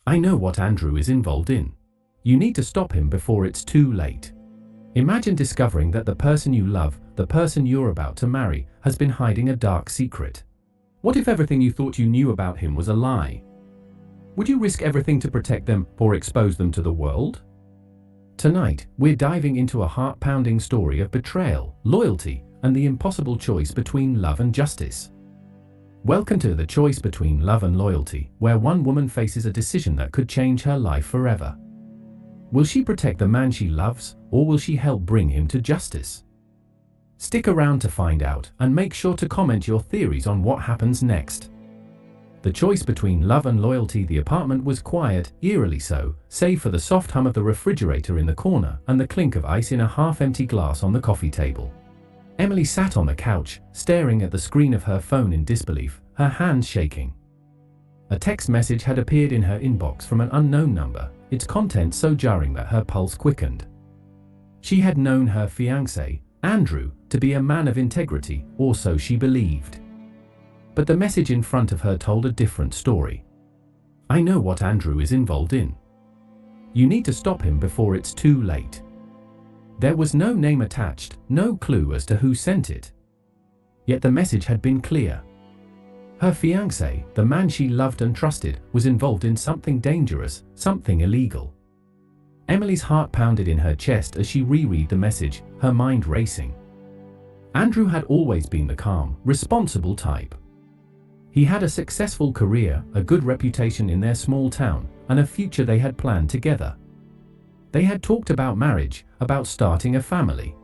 I know what Andrew is involved in. You need to stop him before it's too late. Imagine discovering that the person you love, the person you're about to marry, has been hiding a dark secret. What if everything you thought you knew about him was a lie? Would you risk everything to protect them or expose them to the world? Tonight, we're diving into a heart-pounding story of betrayal, loyalty, and the impossible choice between love and justice. Welcome to The Choice Between Love and Loyalty, where one woman faces a decision that could change her life forever. Will she protect the man she loves, or will she help bring him to justice? Stick around to find out, and make sure to comment your theories on what happens next. The choice between love and loyalty. The apartment was quiet, eerily so, save for the soft hum of the refrigerator in the corner and the clink of ice in a half-empty glass on the coffee table. Emily sat on the couch, staring at the screen of her phone in disbelief, her hands shaking. A text message had appeared in her inbox from an unknown number, its content so jarring that her pulse quickened. She had known her fiancé, Andrew, to be a man of integrity, or so she believed. But the message in front of her told a different story. I know what Andrew is involved in. You need to stop him before it's too late. There was no name attached, no clue as to who sent it. Yet the message had been clear. Her fiancé, the man she loved and trusted, was involved in something dangerous, something illegal. Emily's heart pounded in her chest as she reread the message, her mind racing. Andrew had always been the calm, responsible type. He had a successful career, a good reputation in their small town, and a future they had planned together. They had talked about marriage, about starting a family.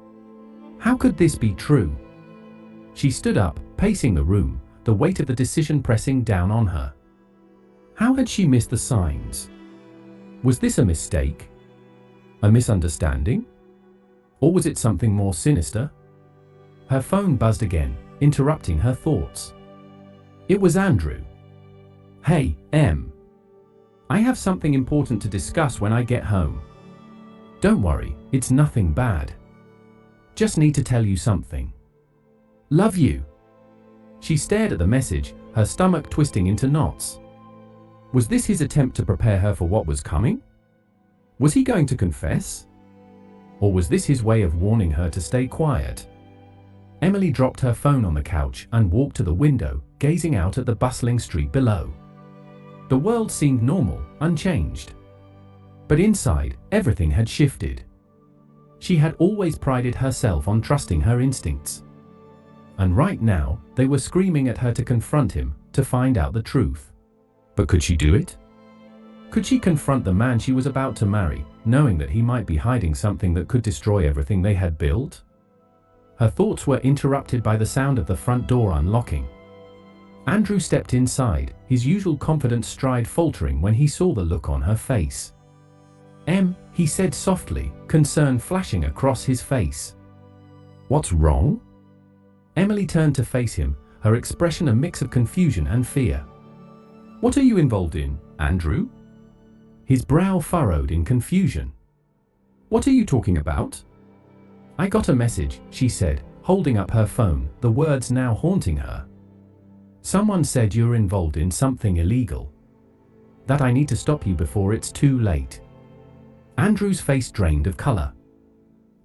How could this be true? She stood up, pacing the room, the weight of the decision pressing down on her. How had she missed the signs? Was this a mistake? A misunderstanding? Or was it something more sinister? Her phone buzzed again, interrupting her thoughts. It was Andrew. Hey, Em. I have something important to discuss when I get home. Don't worry, it's nothing bad. Just need to tell you something. Love you. She stared at the message, her stomach twisting into knots. Was this his attempt to prepare her for what was coming? Was he going to confess? Or was this his way of warning her to stay quiet? Emily dropped her phone on the couch and walked to the window, gazing out at the bustling street below. The world seemed normal, unchanged. But inside, everything had shifted. She had always prided herself on trusting her instincts. And right now, they were screaming at her to confront him, to find out the truth. But could she do it? Could she confront the man she was about to marry, knowing that he might be hiding something that could destroy everything they had built? Her thoughts were interrupted by the sound of the front door unlocking. Andrew stepped inside, his usual confident stride faltering when he saw the look on her face. Em, he said softly, concern flashing across his face. What's wrong? Emily turned to face him, her expression a mix of confusion and fear. What are you involved in, Andrew? His brow furrowed in confusion. What are you talking about? I got a message, she said, holding up her phone, the words now haunting her. Someone said you're involved in something illegal. That I need to stop you before it's too late. Andrew's face drained of color.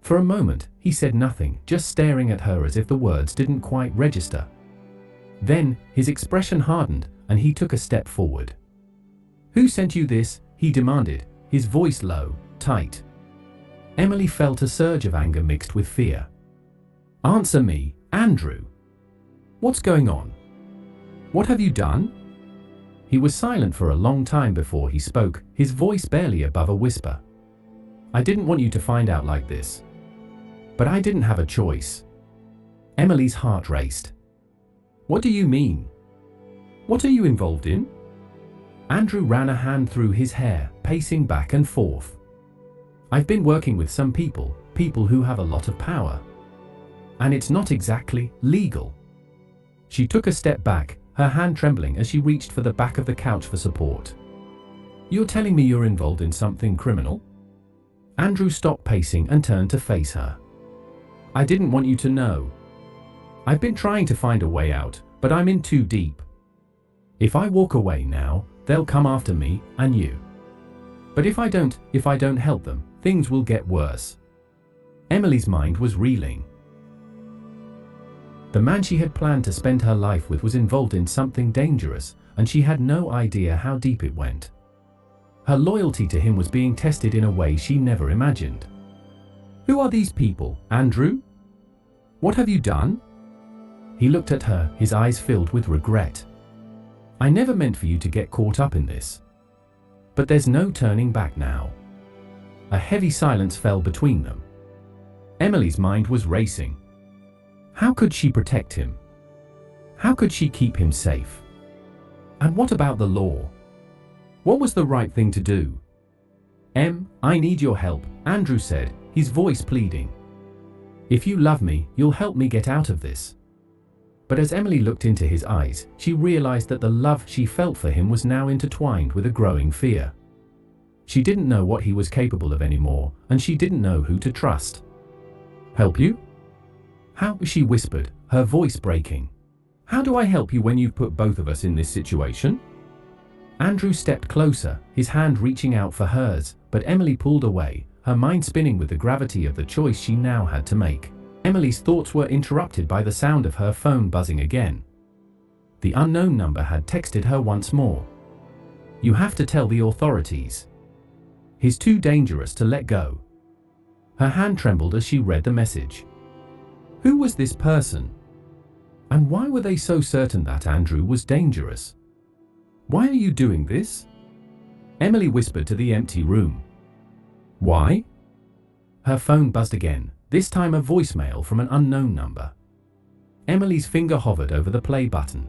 For a moment, he said nothing, just staring at her as if the words didn't quite register. Then, his expression hardened, and he took a step forward. Who sent you this? He demanded, his voice low, tight. Emily felt a surge of anger mixed with fear. Answer me, Andrew. What's going on? What have you done? He was silent for a long time before he spoke, his voice barely above a whisper. I didn't want you to find out like this. But I didn't have a choice. Emily's heart raced. What do you mean? What are you involved in? Andrew ran a hand through his hair, pacing back and forth. I've been working with some people who have a lot of power. And it's not exactly legal. She took a step back, her hand trembling as she reached for the back of the couch for support. You're telling me you're involved in something criminal? Andrew stopped pacing and turned to face her. I didn't want you to know. I've been trying to find a way out, but I'm in too deep. If I walk away now, they'll come after me and you. But if I don't help them, things will get worse. Emily's mind was reeling. The man she had planned to spend her life with was involved in something dangerous, and she had no idea how deep it went. Her loyalty to him was being tested in a way she never imagined. Who are these people, Andrew? What have you done? He looked at her, his eyes filled with regret. I never meant for you to get caught up in this. But there's no turning back now. A heavy silence fell between them. Emily's mind was racing. How could she protect him? How could she keep him safe? And what about the law? What was the right thing to do? I need your help, Andrew said, his voice pleading. If you love me, you'll help me get out of this. But as Emily looked into his eyes, she realized that the love she felt for him was now intertwined with a growing fear. She didn't know what he was capable of anymore, and she didn't know who to trust. Help you? How? She whispered, her voice breaking. How do I help you when you've put both of us in this situation? Andrew stepped closer, his hand reaching out for hers, but Emily pulled away, her mind spinning with the gravity of the choice she now had to make. Emily's thoughts were interrupted by the sound of her phone buzzing again. The unknown number had texted her once more. You have to tell the authorities. He's too dangerous to let go. Her hand trembled as she read the message. Who was this person? And why were they so certain that Andrew was dangerous? Why are you doing this? Emily whispered to the empty room. Why? Her phone buzzed again, this time a voicemail from an unknown number. Emily's finger hovered over the play button.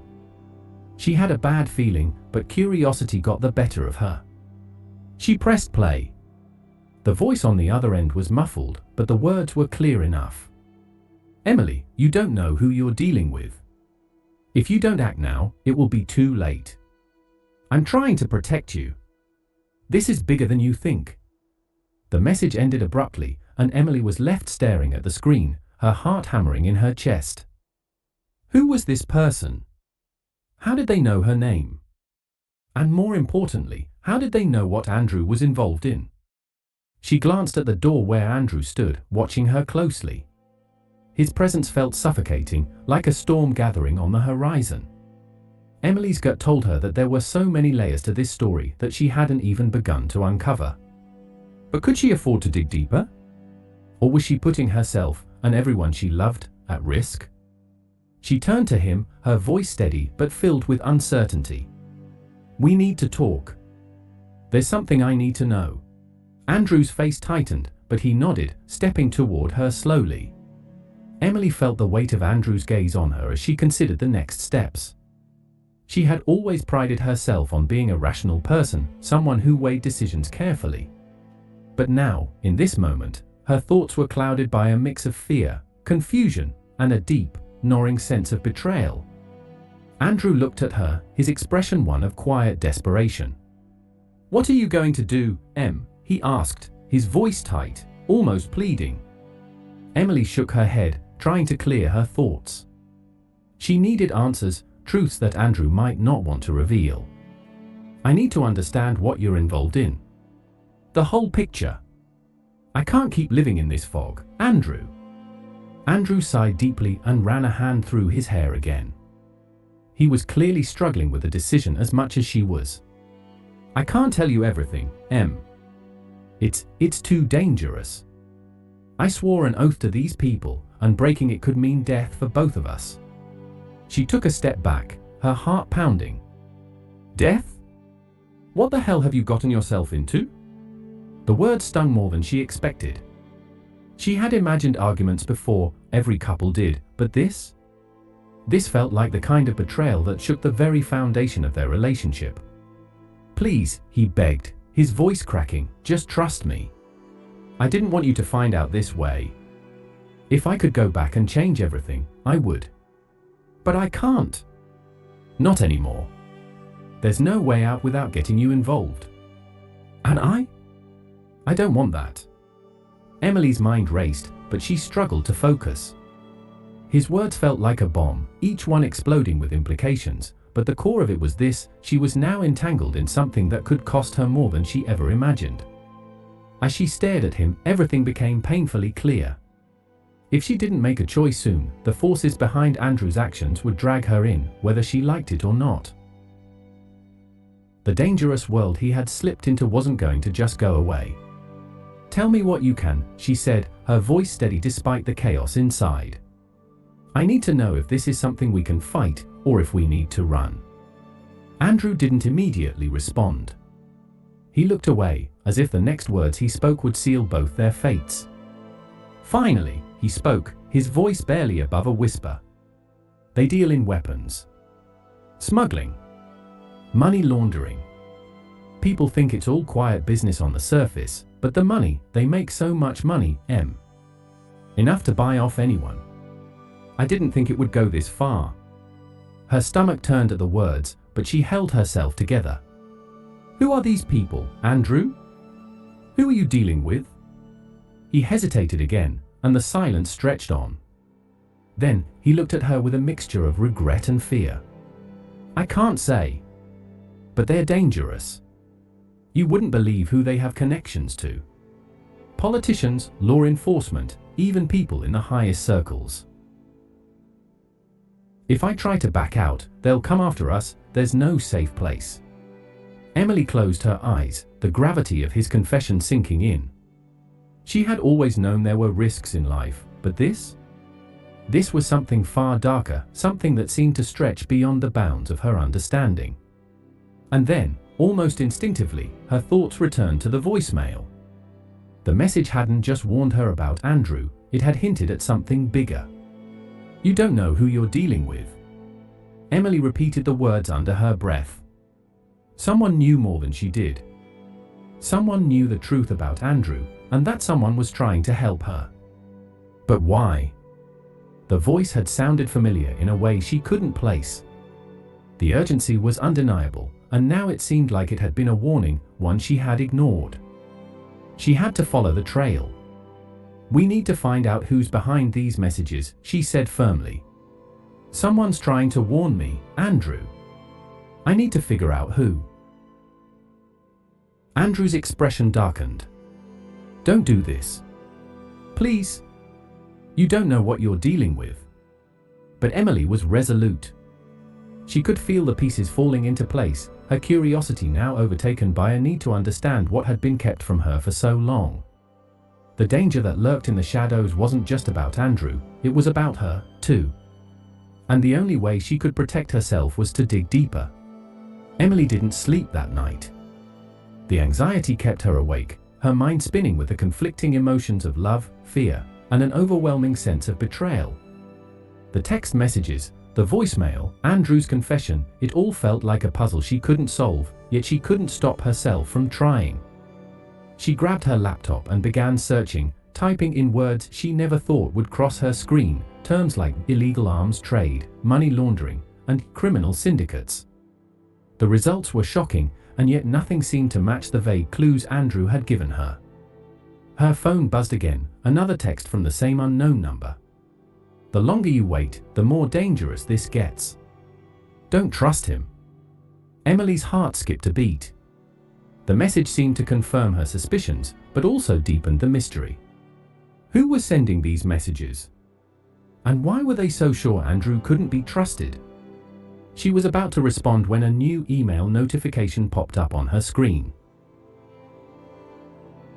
She had a bad feeling, but curiosity got the better of her. She pressed play. The voice on the other end was muffled, but the words were clear enough. Emily, you don't know who you're dealing with. If you don't act now, it will be too late. I'm trying to protect you. This is bigger than you think. The message ended abruptly, and Emily was left staring at the screen, her heart hammering in her chest. Who was this person? How did they know her name? And more importantly, how did they know what Andrew was involved in? She glanced at the door where Andrew stood, watching her closely. His presence felt suffocating, like a storm gathering on the horizon. Emily's gut told her that there were so many layers to this story that she hadn't even begun to uncover. But could she afford to dig deeper? Or was she putting herself, and everyone she loved, at risk? She turned to him, her voice steady but filled with uncertainty. We need to talk. There's something I need to know. Andrew's face tightened, but he nodded, stepping toward her slowly. Emily felt the weight of Andrew's gaze on her as she considered the next steps. She had always prided herself on being a rational person, someone who weighed decisions carefully. But now, in this moment, her thoughts were clouded by a mix of fear, confusion, and a deep, gnawing sense of betrayal. Andrew looked at her, his expression one of quiet desperation. What are you going to do, Em? He asked, his voice tight, almost pleading. Emily shook her head, trying to clear her thoughts. She needed answers, truths that Andrew might not want to reveal. I need to understand what you're involved in. The whole picture. I can't keep living in this fog, Andrew. Andrew sighed deeply and ran a hand through his hair again. He was clearly struggling with the decision as much as she was. I can't tell you everything, Em. It's too dangerous. I swore an oath to these people, and breaking it could mean death for both of us. She took a step back, her heart pounding. Death? What the hell have you gotten yourself into? The word stung more than she expected. She had imagined arguments before, every couple did, but this? This felt like the kind of betrayal that shook the very foundation of their relationship. Please, he begged, his voice cracking, just trust me. I didn't want you to find out this way. If I could go back and change everything, I would. But I can't. Not anymore. There's no way out without getting you involved. And I don't want that. Emily's mind raced, but she struggled to focus. His words felt like a bomb, each one exploding with implications, but the core of it was this: she was now entangled in something that could cost her more than she ever imagined. As she stared at him, everything became painfully clear. If she didn't make a choice soon, the forces behind Andrew's actions would drag her in, whether she liked it or not. The dangerous world he had slipped into wasn't going to just go away. "Tell me what you can," she said, her voice steady despite the chaos inside. "I need to know if this is something we can fight, or if we need to run." Andrew didn't immediately respond. He looked away, as if the next words he spoke would seal both their fates. Finally, he spoke, his voice barely above a whisper. "They deal in weapons. Smuggling. Money laundering. People think it's all quiet business on the surface, but the money, they make so much money, enough to buy off anyone. I didn't think it would go this far." Her stomach turned at the words, but she held herself together. "Who are these people, Andrew? Who are you dealing with?" He hesitated again, and the silence stretched on. Then, he looked at her with a mixture of regret and fear. "I can't say. But they're dangerous. You wouldn't believe who they have connections to. Politicians, law enforcement, even people in the highest circles. If I try to back out, they'll come after us. There's no safe place." Emily closed her eyes, the gravity of his confession sinking in. She had always known there were risks in life, but this was something far darker, something that seemed to stretch beyond the bounds of her understanding. And then, almost instinctively, her thoughts returned to the voicemail. The message hadn't just warned her about Andrew, it had hinted at something bigger. "You don't know who you're dealing with." Emily repeated the words under her breath. Someone knew more than she did. Someone knew the truth about Andrew, and that someone was trying to help her. But why? The voice had sounded familiar in a way she couldn't place. The urgency was undeniable, and now it seemed like it had been a warning, one she had ignored. She had to follow the trail. "We need to find out who's behind these messages," she said firmly. "Someone's trying to warn me, Andrew. I need to figure out who." Andrew's expression darkened. "Don't do this. Please. You don't know what you're dealing with." But Emily was resolute. She could feel the pieces falling into place, her curiosity now overtaken by a need to understand what had been kept from her for so long. The danger that lurked in the shadows wasn't just about Andrew, it was about her, too. And the only way she could protect herself was to dig deeper. Emily didn't sleep that night. The anxiety kept her awake, her mind spinning with the conflicting emotions of love, fear, and an overwhelming sense of betrayal. The text messages, the voicemail, Andrew's confession, it all felt like a puzzle she couldn't solve, yet she couldn't stop herself from trying. She grabbed her laptop and began searching, typing in words she never thought would cross her screen, terms like illegal arms trade, money laundering, and criminal syndicates. The results were shocking, and yet nothing seemed to match the vague clues Andrew had given her. Her phone buzzed again, another text from the same unknown number. "The longer you wait, the more dangerous this gets. Don't trust him." Emily's heart skipped a beat. The message seemed to confirm her suspicions, but also deepened the mystery. Who was sending these messages? And why were they so sure Andrew couldn't be trusted? She was about to respond when a new email notification popped up on her screen.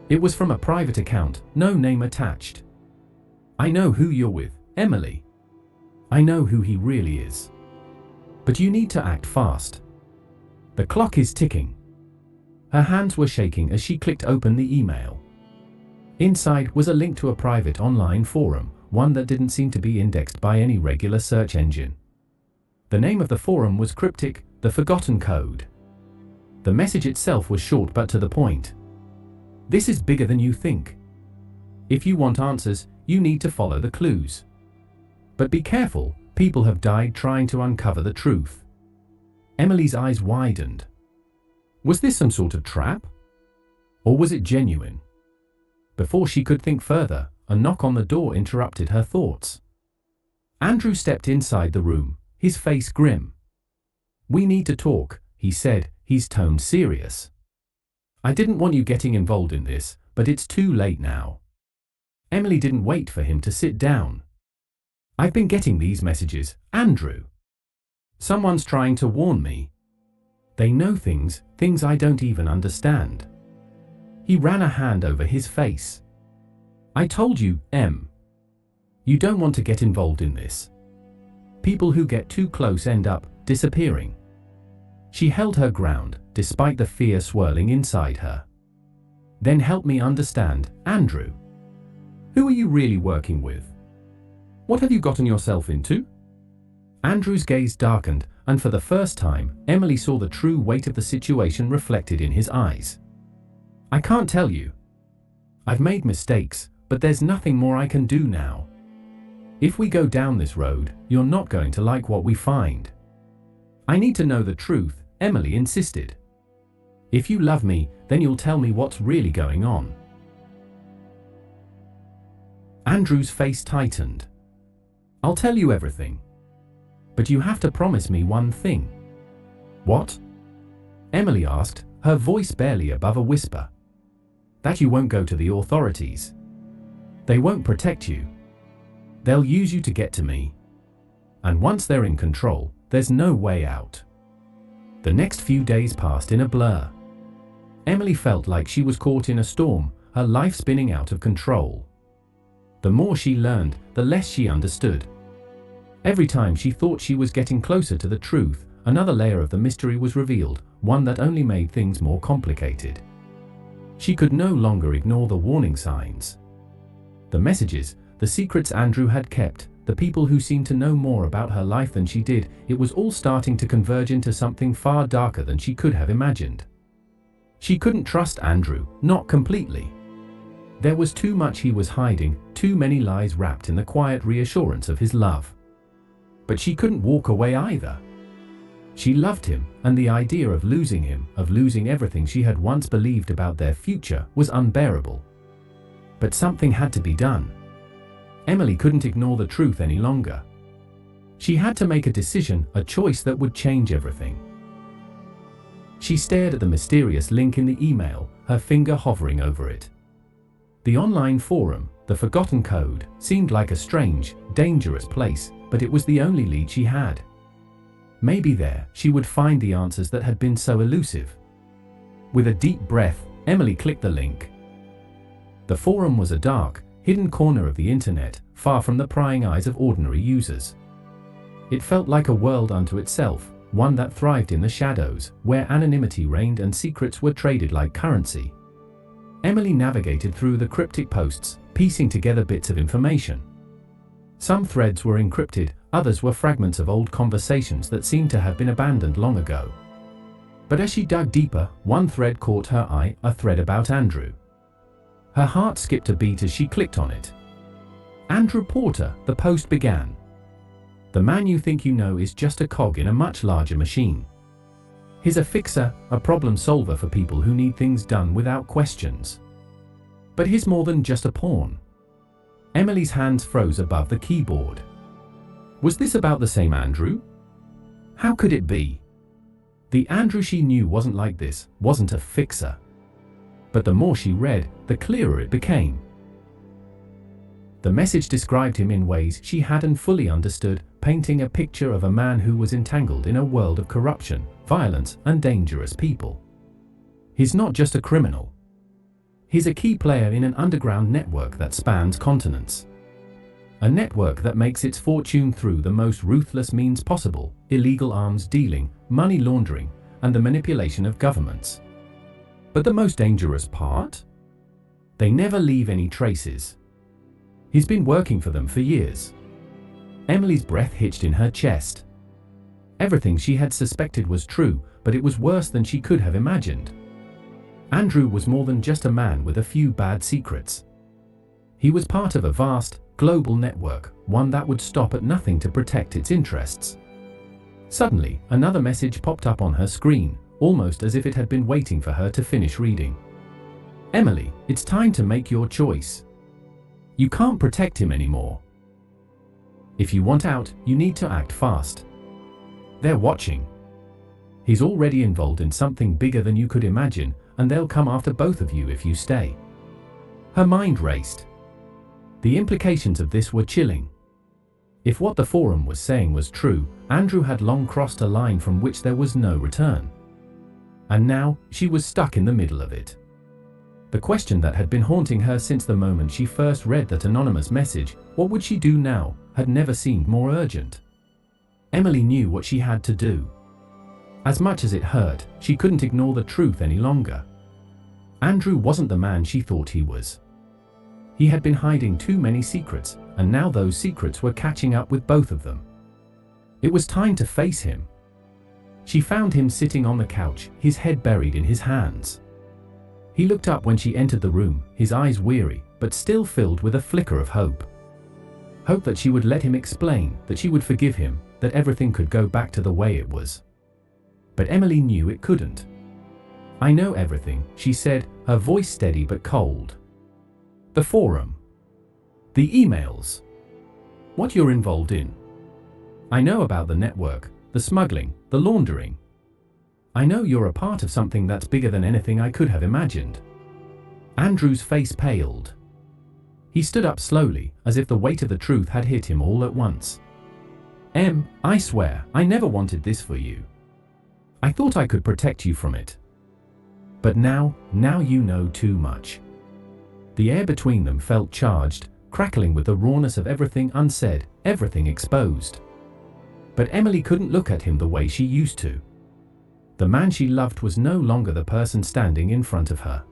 It was from a private account, no name attached. "I know who you're with, Emily. I know who he really is. But you need to act fast. The clock is ticking." Her hands were shaking as she clicked open the email. Inside was a link to a private online forum, one that didn't seem to be indexed by any regular search engine. The name of the forum was cryptic, The Forgotten Code. The message itself was short but to the point. "This is bigger than you think. If you want answers, you need to follow the clues. But be careful, people have died trying to uncover the truth." Emily's eyes widened. Was this some sort of trap? Or was it genuine? Before she could think further, a knock on the door interrupted her thoughts. Andrew stepped inside the room, his face grim. "We need to talk," he said, his tone serious. "I didn't want you getting involved in this, but it's too late now." Emily didn't wait for him to sit down. "I've been getting these messages, Andrew. Someone's trying to warn me. They know things I don't even understand." He ran a hand over his face. "I told you, Em. You don't want to get involved in this. People who get too close end up disappearing." She held her ground, despite the fear swirling inside her. "Then help me understand, Andrew. Who are you really working with? What have you gotten yourself into?" Andrew's gaze darkened, and for the first time, Emily saw the true weight of the situation reflected in his eyes. "I can't tell you. I've made mistakes, but there's nothing more I can do now. If we go down this road, you're not going to like what we find." "I need to know the truth," Emily insisted. "If you love me, then you'll tell me what's really going on." Andrew's face tightened. "I'll tell you everything. But you have to promise me one thing." "What?" Emily asked, her voice barely above a whisper. "That you won't go to the authorities. They won't protect you. They'll use you to get to me. And once they're in control, there's no way out." The next few days passed in a blur. Emily felt like she was caught in a storm, her life spinning out of control. The more she learned, the less she understood. Every time she thought she was getting closer to the truth, another layer of the mystery was revealed, one that only made things more complicated. She could no longer ignore the warning signs. The messages, the secrets Andrew had kept, the people who seemed to know more about her life than she did, it was all starting to converge into something far darker than she could have imagined. She couldn't trust Andrew, not completely. There was too much he was hiding, too many lies wrapped in the quiet reassurance of his love. But she couldn't walk away either. She loved him, and the idea of losing him, of losing everything she had once believed about their future, was unbearable. But something had to be done. Emily couldn't ignore the truth any longer. She had to make a decision, a choice that would change everything. She stared at the mysterious link in the email, her finger hovering over it. The online forum, the forgotten code, seemed like a strange, dangerous place, but it was the only lead she had. Maybe there, she would find the answers that had been so elusive. With a deep breath, Emily clicked the link. The forum was a dark, hidden corner of the internet, far from the prying eyes of ordinary users. It felt like a world unto itself, one that thrived in the shadows, where anonymity reigned and secrets were traded like currency. Emily navigated through the cryptic posts, piecing together bits of information. Some threads were encrypted, others were fragments of old conversations that seemed to have been abandoned long ago. But as she dug deeper, one thread caught her eye, a thread about Andrew. Her heart skipped a beat as she clicked on it. "Andrew Porter," the post began. "The man you think you know is just a cog in a much larger machine. He's a fixer, a problem solver for people who need things done without questions. But he's more than just a pawn." Emily's hands froze above the keyboard. Was this about the same Andrew? How could it be? The Andrew she knew wasn't like this, wasn't a fixer. But the more she read, the clearer it became. The message described him in ways she hadn't fully understood, painting a picture of a man who was entangled in a world of corruption, violence, and dangerous people. He's not just a criminal. He's a key player in an underground network that spans continents. A network that makes its fortune through the most ruthless means possible: illegal arms dealing, money laundering, and the manipulation of governments. But the most dangerous part? They never leave any traces. He's been working for them for years. Emily's breath hitched in her chest. Everything she had suspected was true, but it was worse than she could have imagined. Andrew was more than just a man with a few bad secrets. He was part of a vast, global network, one that would stop at nothing to protect its interests. Suddenly, another message popped up on her screen, almost as if it had been waiting for her to finish reading. "Emily, it's time to make your choice. You can't protect him anymore. If you want out, you need to act fast. They're watching. He's already involved in something bigger than you could imagine, and they'll come after both of you if you stay." Her mind raced. The implications of this were chilling. If what the forum was saying was true, Andrew had long crossed a line from which there was no return. And now, she was stuck in the middle of it. The question that had been haunting her since the moment she first read that anonymous message, what would she do now, had never seemed more urgent. Emily knew what she had to do. As much as it hurt, she couldn't ignore the truth any longer. Andrew wasn't the man she thought he was. He had been hiding too many secrets, and now those secrets were catching up with both of them. It was time to face him. She found him sitting on the couch, his head buried in his hands. He looked up when she entered the room, his eyes weary, but still filled with a flicker of hope. Hope that she would let him explain, that she would forgive him, that everything could go back to the way it was. But Emily knew it couldn't. "I know everything," she said, her voice steady but cold. "The forum. The emails. What you're involved in. I know about the network, the smuggling, the laundering. I know you're a part of something that's bigger than anything I could have imagined." Andrew's face paled. He stood up slowly, as if the weight of the truth had hit him all at once. I swear, I never wanted this for you. I thought I could protect you from it. But now you know too much." The air between them felt charged, crackling with the rawness of everything unsaid, everything exposed. But Emily couldn't look at him the way she used to. The man she loved was no longer the person standing in front of her.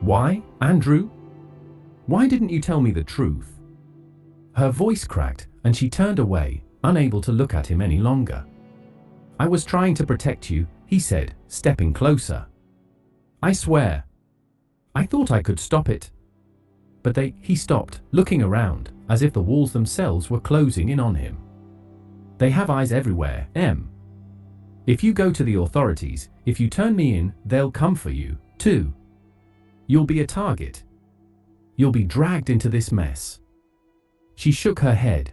"Why, Andrew? Why didn't you tell me the truth?" Her voice cracked, and she turned away, unable to look at him any longer. "I was trying to protect you," he said, stepping closer. "I swear. I thought I could stop it." But he stopped, looking around, as if the walls themselves were closing in on him. "They have eyes everywhere, Em. If you go to the authorities, if you turn me in, they'll come for you, too. You'll be a target. You'll be dragged into this mess." She shook her head.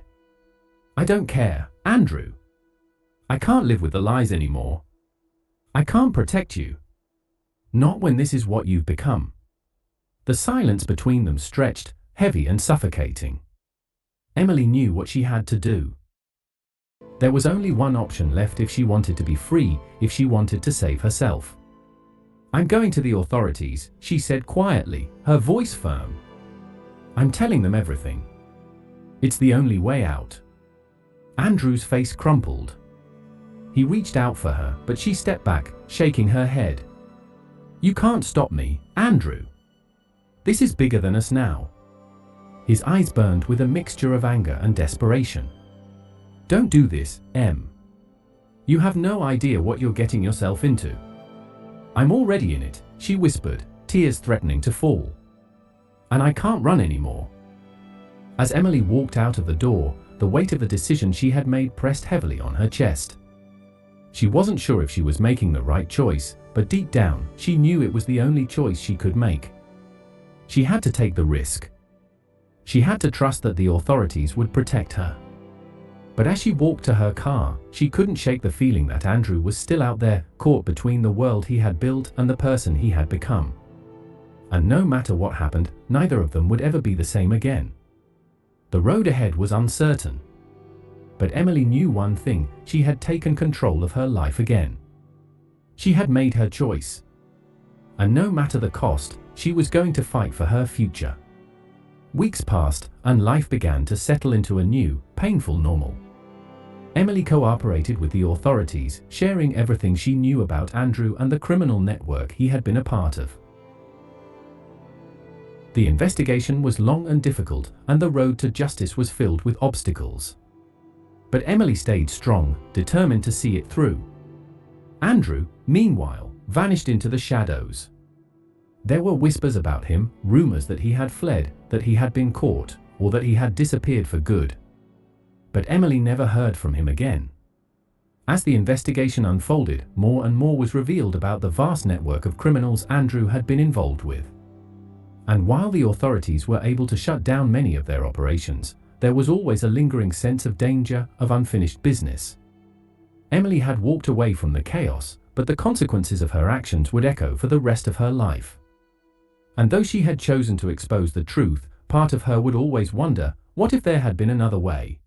"I don't care, Andrew. I can't live with the lies anymore. I can't protect you. Not when this is what you've become." The silence between them stretched, heavy and suffocating. Emily knew what she had to do. There was only one option left if she wanted to be free, if she wanted to save herself. "I'm going to the authorities," she said quietly, her voice firm. "I'm telling them everything. It's the only way out." Andrew's face crumpled. He reached out for her, but she stepped back, shaking her head. "You can't stop me, Andrew. This is bigger than us now." His eyes burned with a mixture of anger and desperation. "Don't do this, Em. You have no idea what you're getting yourself into." "I'm already in it," she whispered, tears threatening to fall. "And I can't run anymore." As Emily walked out of the door, the weight of the decision she had made pressed heavily on her chest. She wasn't sure if she was making the right choice, but deep down, she knew it was the only choice she could make. She had to take the risk. She had to trust that the authorities would protect her. But as she walked to her car, she couldn't shake the feeling that Andrew was still out there, caught between the world he had built and the person he had become. And no matter what happened, neither of them would ever be the same again. The road ahead was uncertain. But Emily knew one thing: she had taken control of her life again. She had made her choice. And no matter the cost, she was going to fight for her future. Weeks passed, and life began to settle into a new, painful normal. Emily cooperated with the authorities, sharing everything she knew about Andrew and the criminal network he had been a part of. The investigation was long and difficult, and the road to justice was filled with obstacles. But Emily stayed strong, determined to see it through. Andrew, meanwhile, vanished into the shadows. There were whispers about him, rumors that he had fled, that he had been caught, or that he had disappeared for good. But Emily never heard from him again. As the investigation unfolded, more and more was revealed about the vast network of criminals Andrew had been involved with. And while the authorities were able to shut down many of their operations, there was always a lingering sense of danger, of unfinished business. Emily had walked away from the chaos, but the consequences of her actions would echo for the rest of her life. And though she had chosen to expose the truth, part of her would always wonder, what if there had been another way?